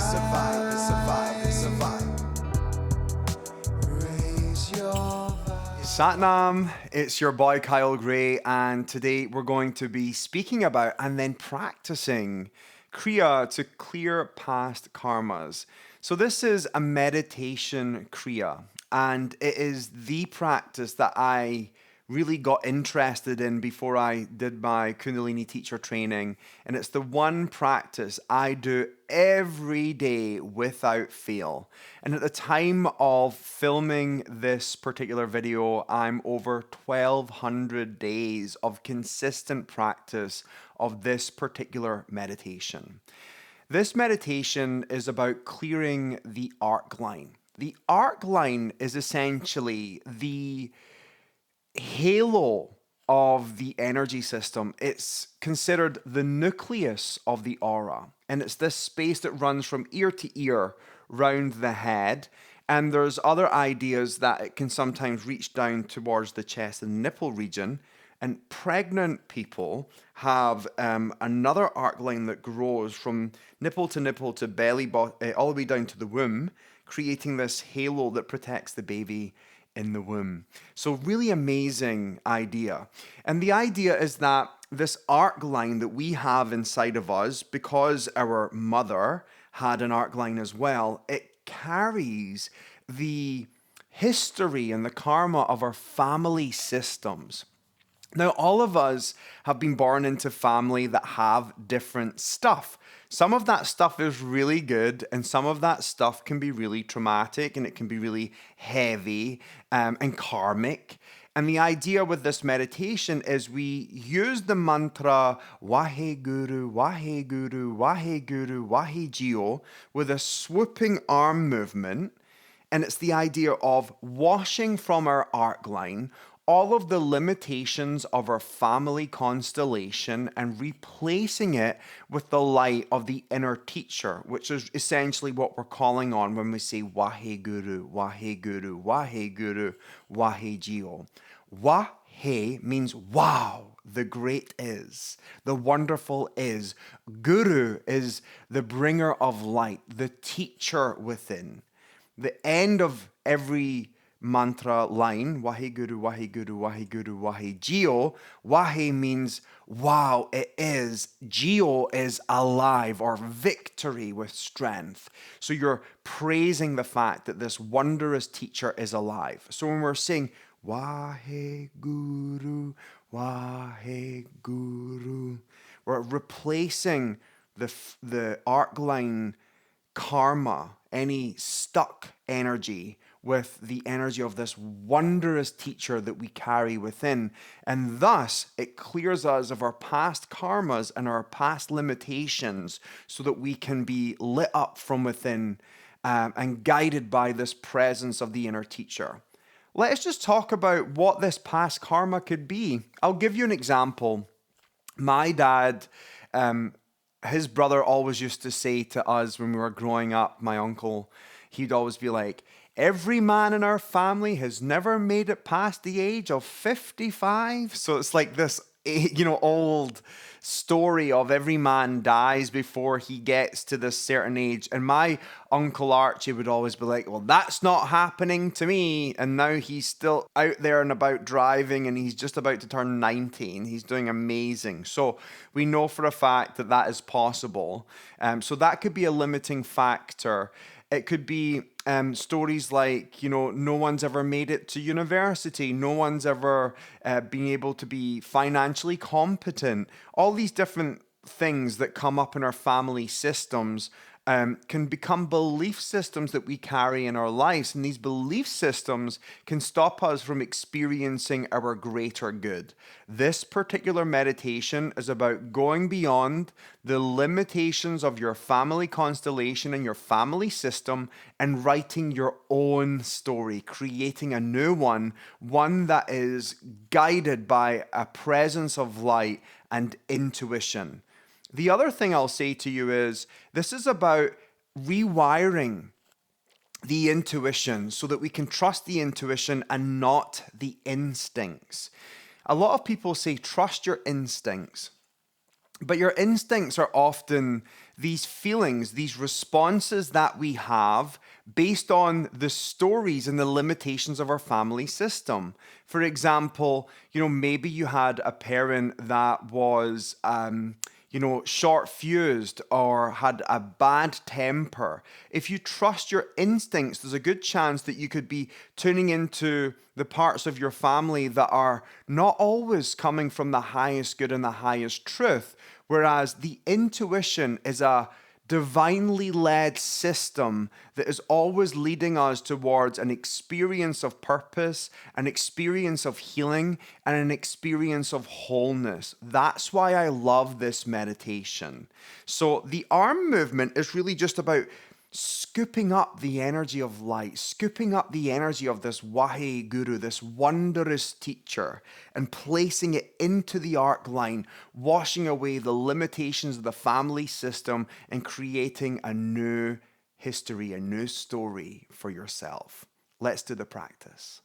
it's a vibe, it's a vibe, it's a vibe. Raise your vibe. Satnam, it's your boy Kyle Gray, and today we're going to be speaking about and then practicing kriya to clear past karmas. So this is a meditation kriya, and it is the practice that I really got interested in before I did my Kundalini teacher training. And it's the one practice I do every day without fail. And at the time of filming this particular video, I'm over 1,200 days of consistent practice of this particular meditation. This meditation is about clearing the Arcline. The Arcline is essentially the halo of the energy system. It's considered the nucleus of the aura, and it's this space that runs from ear to ear round the head. And there's other ideas that it can sometimes reach down towards the chest and nipple region. And pregnant people have another arc line that grows from nipple to belly, all the way down to the womb, creating this halo that protects the baby in the womb. So really amazing idea. And the idea is that this arc line that we have inside of us, because our mother had an arc line as well, it carries the history and the karma of our family systems. Now, all of us have been born into family that have different stuff. Some of that stuff is really good, and some of that stuff can be really traumatic, and it can be really heavy and karmic. And the idea with this meditation is we use the mantra Waheguru, Waheguru, Waheguru, Wahegyo with a swooping arm movement. And it's the idea of washing from our arc line all of the limitations of our family constellation and replacing it with the light of the inner teacher, which is essentially what we're calling on when we say Waheguru, Waheguru, Waheguru, Wahegyo. Wahe means wow, the great is, the wonderful is. Guru is the bringer of light, the teacher within. The end of every mantra line, Waheguru, Waheguru, Waheguru, Wahegyo. Wahe means wow, it is. Gyo is alive, or victory with strength. So you're praising the fact that this wondrous teacher is alive. So when we're saying Waheguru, Waheguru, we're replacing the arc line karma, any stuck energy, with the energy of this wondrous teacher that we carry within. And thus, it clears us of our past karmas and our past limitations so that we can be lit up from within and guided by this presence of the inner teacher. Let's just talk about what this past karma could be. I'll give you an example. My dad, his brother always used to say to us when we were growing up, my uncle, he'd always be like, every man in our family has never made it past the age of 55. So it's like this, old story of every man dies before he gets to this certain age. And my Uncle Archie would always be like, well, that's not happening to me. And now he's still out there and about driving, and he's just about to turn 90, and he's doing amazing. So we know for a fact that that is possible. So that could be a limiting factor. It could be stories like, no one's ever made it to university. No one's ever been able to be financially competent. All these different things that come up in our family systems can become belief systems that we carry in our lives. And these belief systems can stop us from experiencing our greater good. This particular meditation is about going beyond the limitations of your family constellation and your family system and writing your own story, creating a new one that is guided by a presence of light and intuition. The other thing I'll say to you is this is about rewiring the intuition so that we can trust the intuition and not the instincts. A lot of people say trust your instincts. But your instincts are often these feelings, these responses that we have based on the stories and the limitations of our family system. For example, maybe you had a parent that was, short fused or had a bad temper. If you trust your instincts, there's a good chance that you could be tuning into the parts of your family that are not always coming from the highest good and the highest truth. Whereas the intuition is a divinely led system that is always leading us towards an experience of purpose, an experience of healing, and an experience of wholeness. That's why I love this meditation. So the arm movement is really just about scooping up the energy of light, scooping up the energy of this Wahe Guru, this wondrous teacher, and placing it into the Arcline, washing away the limitations of the family system and creating a new history, a new story for yourself. Let's do the practice.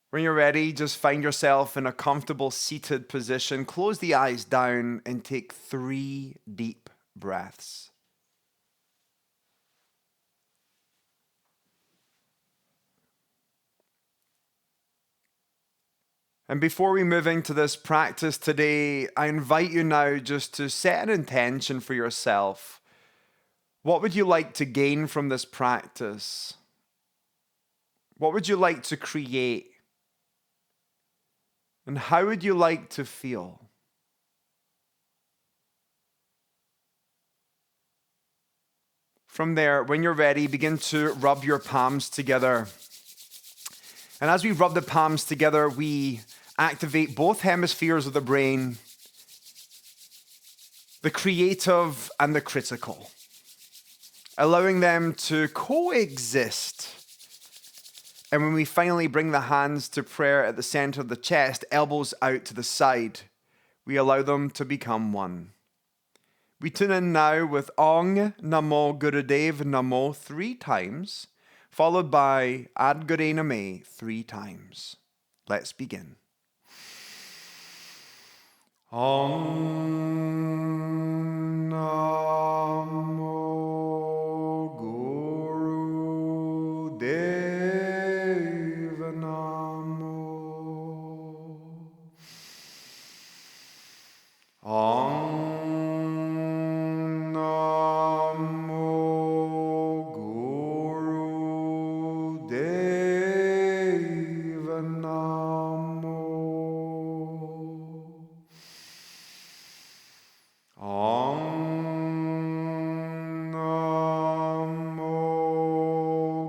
When you're ready, just find yourself in a comfortable seated position. Close the eyes down and take 3 deep breaths. And before we move into this practice today, I invite you now just to set an intention for yourself. What would you like to gain from this practice? What would you like to create? And how would you like to feel? From there, when you're ready, begin to rub your palms together. And as we rub the palms together, we activate both hemispheres of the brain, the creative and the critical, allowing them to coexist. And when we finally bring the hands to prayer at the center of the chest, elbows out to the side, we allow them to become one. We tune in now with Ong Namo Gurudev Namo 3 times, followed by Ad Gure Name 3 times. Let's begin. Om Namo Gurudev Namo. Om Namo Gurudev Namo. Om Namo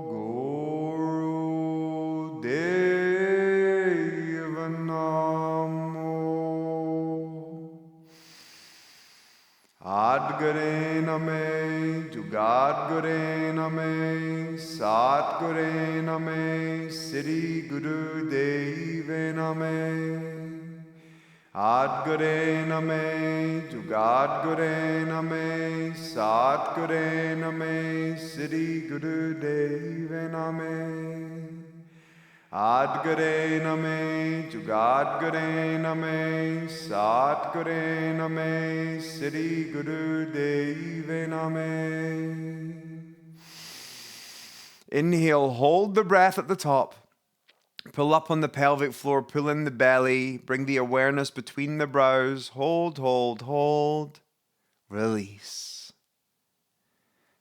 Gurudev Namo. Ad Gure Name, Jugad Gure Name, Sat Gure Name, Sri Guru Deve Name. Ad Gure Name, Jugad Gure Name, Sat Gure Name, Sri Guru Deve Name. Ad Gure Name, Jugad Gure Name, Sat Gure Name, Sri Guru Deve Name. Inhale, hold the breath at the top. Pull up on the pelvic floor, pull in the belly, bring the awareness between the brows. Hold, hold, hold. Release.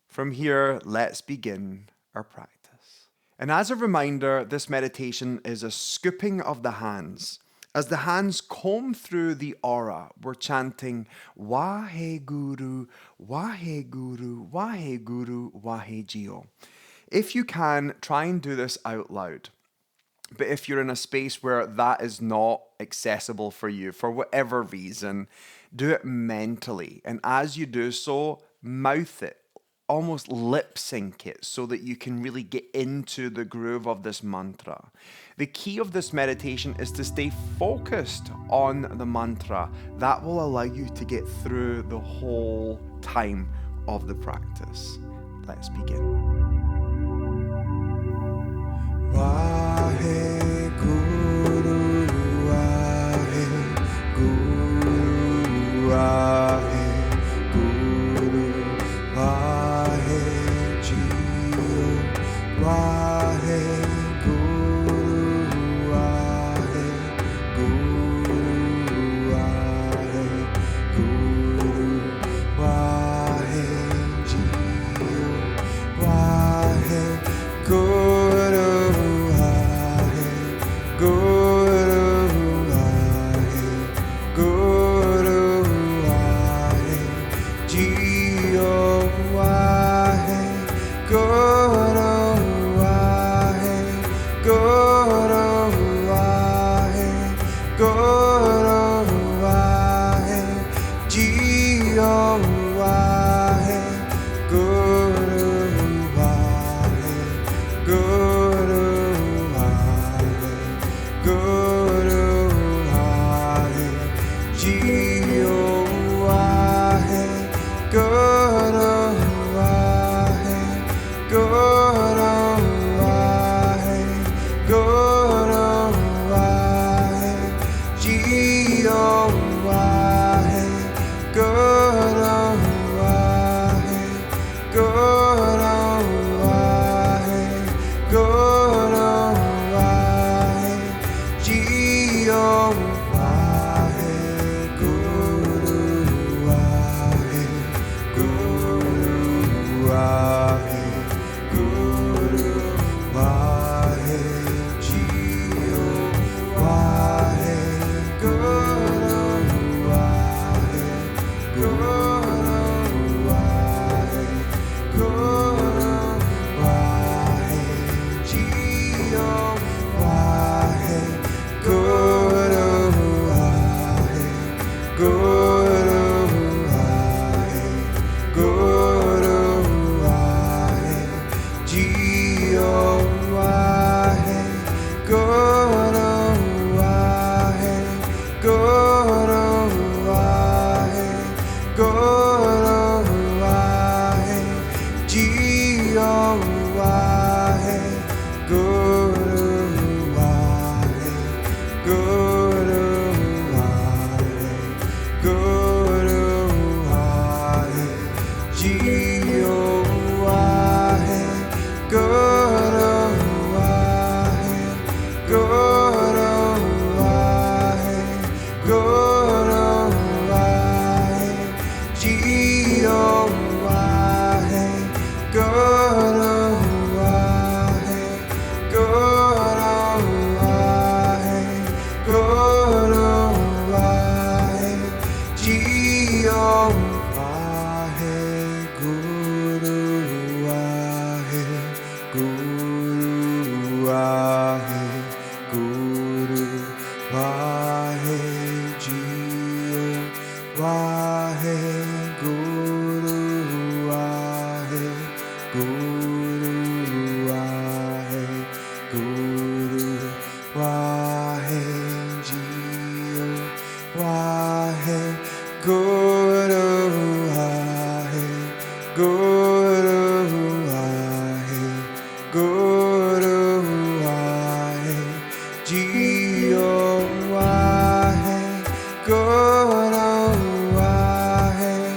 From here, let's begin our practice. And as a reminder, this meditation is a scooping of the hands. As the hands comb through the aura, we're chanting Wahe Guru, Wahe Guru, Wahe Guru, Wahe Jio. If you can, try and do this out loud. But if you're in a space where that is not accessible for you, for whatever reason, do it mentally. And as you do so, mouth it. Almost lip sync it so that you can really get into the groove of this mantra. The key of this meditation is to stay focused on the mantra. That will allow you to get through the whole time of the practice. Let's begin. Wahe Guru, Wahe Guru, Wahe Guru Wahe,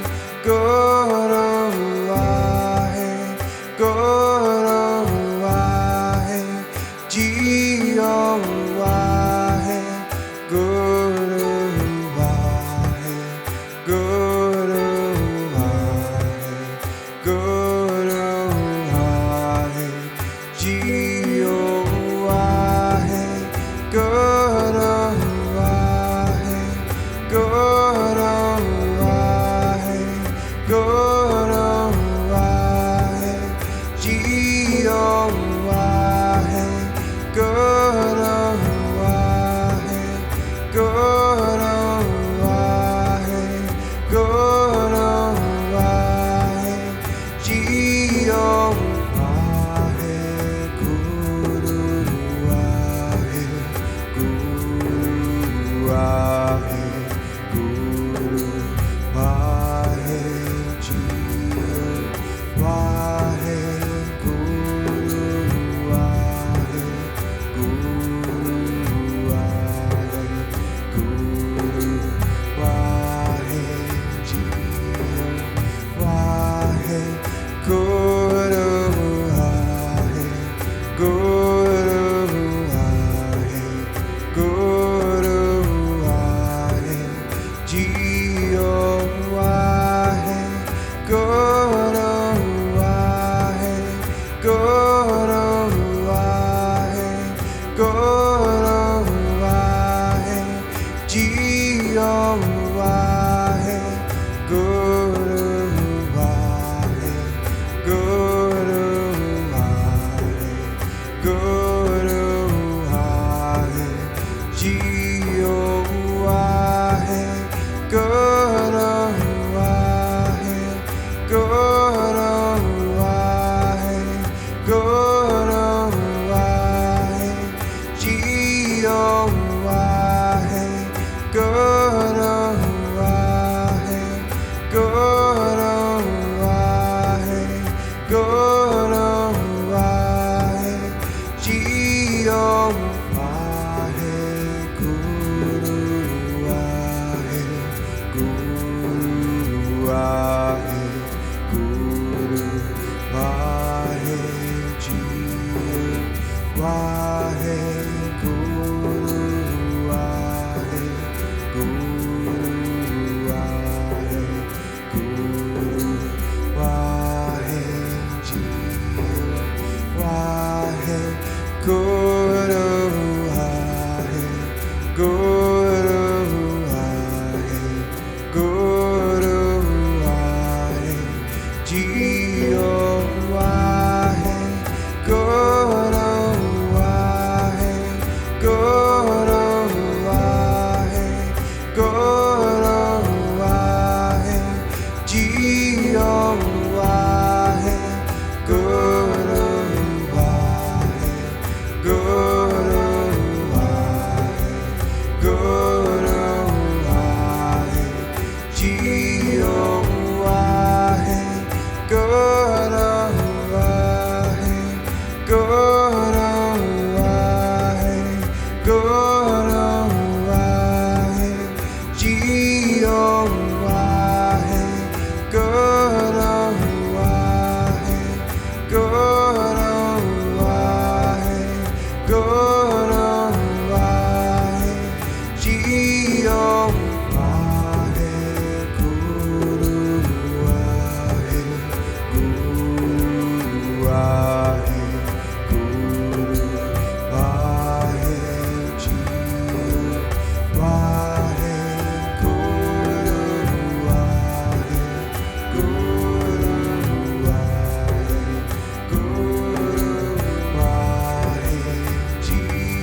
Jiyo Wahe Guru Wahe Guru Wahe Guru Wahe Jiyo Wahe Guru Wahe Guru Wahe Guru Wahe Jiyo Wahe Guru Wahe Guru Wahe Guru Wahe Jiyo Wahe Guru Wahe Guru Wahe Guru Wahe Jiyo Wahe Guru Wahe Guru Wahe Guru Wahe Jiyo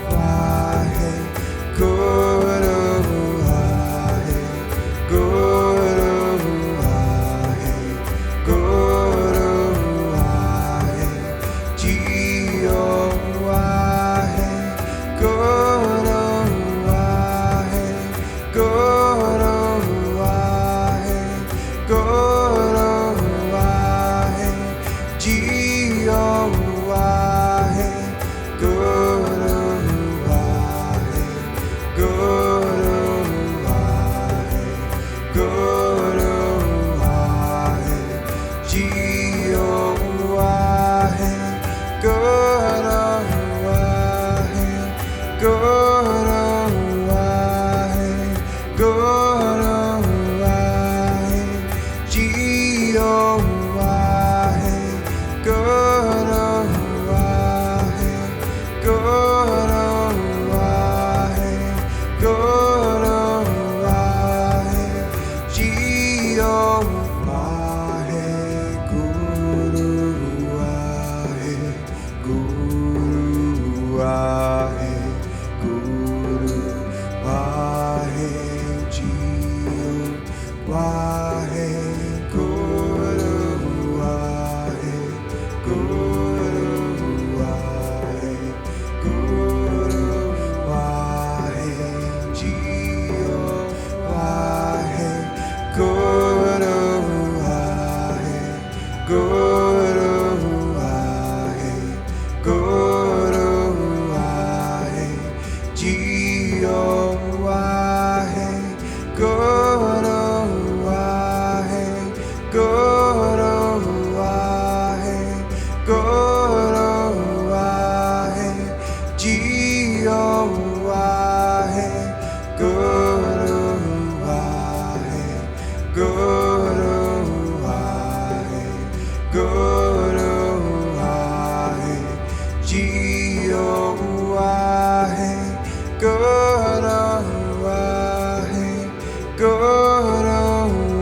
Wahe Guru Wahe Guru Wahe Guru Wahe Jiyo Wahe Guru Wahe Guru Wahe Guru Wahe Jiyo Wahe Guru Wahe Guru Wahe Guru Wahe Jiyo Wahe Guru Wahe Guru Wahe Guru Wahe Jiyo Wahe Guru Wahe Guru Wahe Guru Wahe Jiyo Wahe Guru Wahe Guru Wahe Guru Wahe Jiyo Wahe Guru Wahe Guru Wahe Guru Wahe Jiyo Wahe Guru Wahe Guru Wahe Guru Wahe Jiyo Wahe Guru Wahe Guru Wahe Guru Wahe Jiyo Wahe Guru Wahe Guru Wahe Guru Wahe Jiyo Wahe Guru Wahe Guru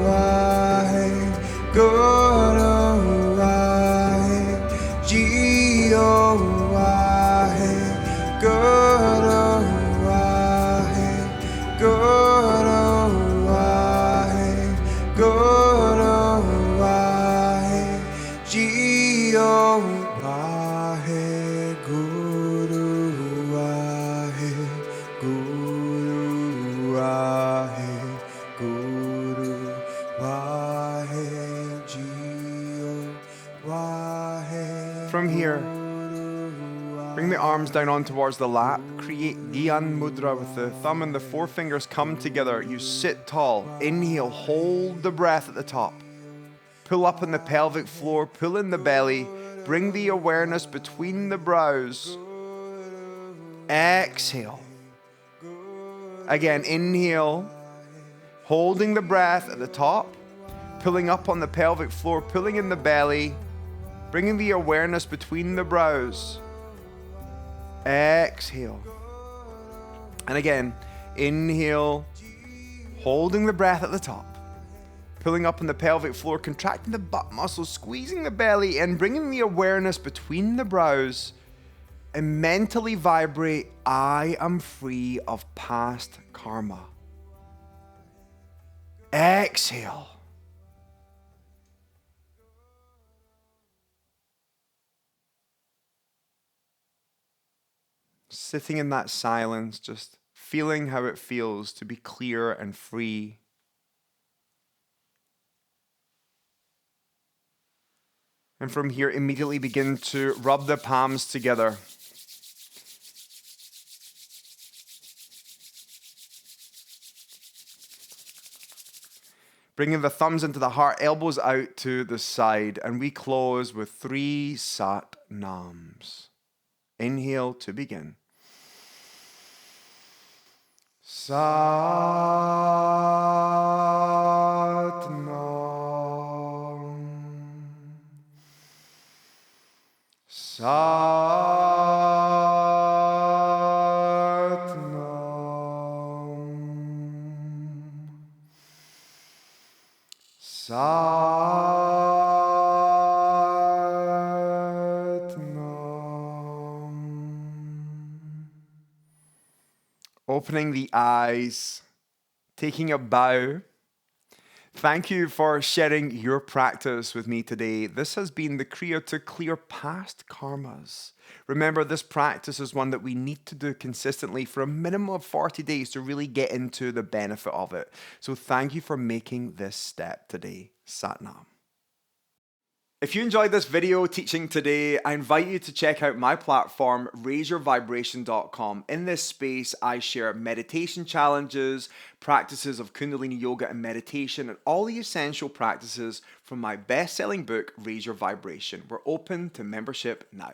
Wahe Guru Wahe Jiyo Wahe Guru Wahe Guru Wahe Guru Wahe Jiyo Wahe Guru Wahe Guru Wahe Guru Wahe Jiyo Wahe. From here, bring the arms down on towards the lap. Create Gyan Mudra with the thumb and the forefingers come together. You sit tall. Inhale, hold the breath at the top. Pull up on the pelvic floor, pull in the belly. Bring the awareness between the brows. Exhale. Again, inhale, holding the breath at the top, pulling up on the pelvic floor, pulling in the belly, bringing the awareness between the brows. Exhale. And again, inhale, holding the breath at the top, pulling up on the pelvic floor, contracting the butt muscles, squeezing the belly in, bringing the awareness between the brows, and mentally vibrate, I am free of past karma. Exhale. sitting in that silence, just feeling how it feels to be clear and free. And from here, immediately begin to rub the palms together. Bringing the thumbs into the heart, elbows out to the side, and we close with 3 Sat Nams. Inhale to begin. Sat Nam. Sat Nam. Sat Nam. Opening the eyes, taking a bow. Thank you for sharing your practice with me today. This has been the Kriya to clear past karmas. Remember, this practice is one that we need to do consistently for a minimum of 40 days to really get into the benefit of it. So thank you for making this step today. Satnam. If you enjoyed this video teaching today, I invite you to check out my platform, raiseyourvibration.com. In this space, I share meditation challenges, practices of Kundalini yoga and meditation, and all the essential practices from my best-selling book, Raise Your Vibration. We're open to membership now.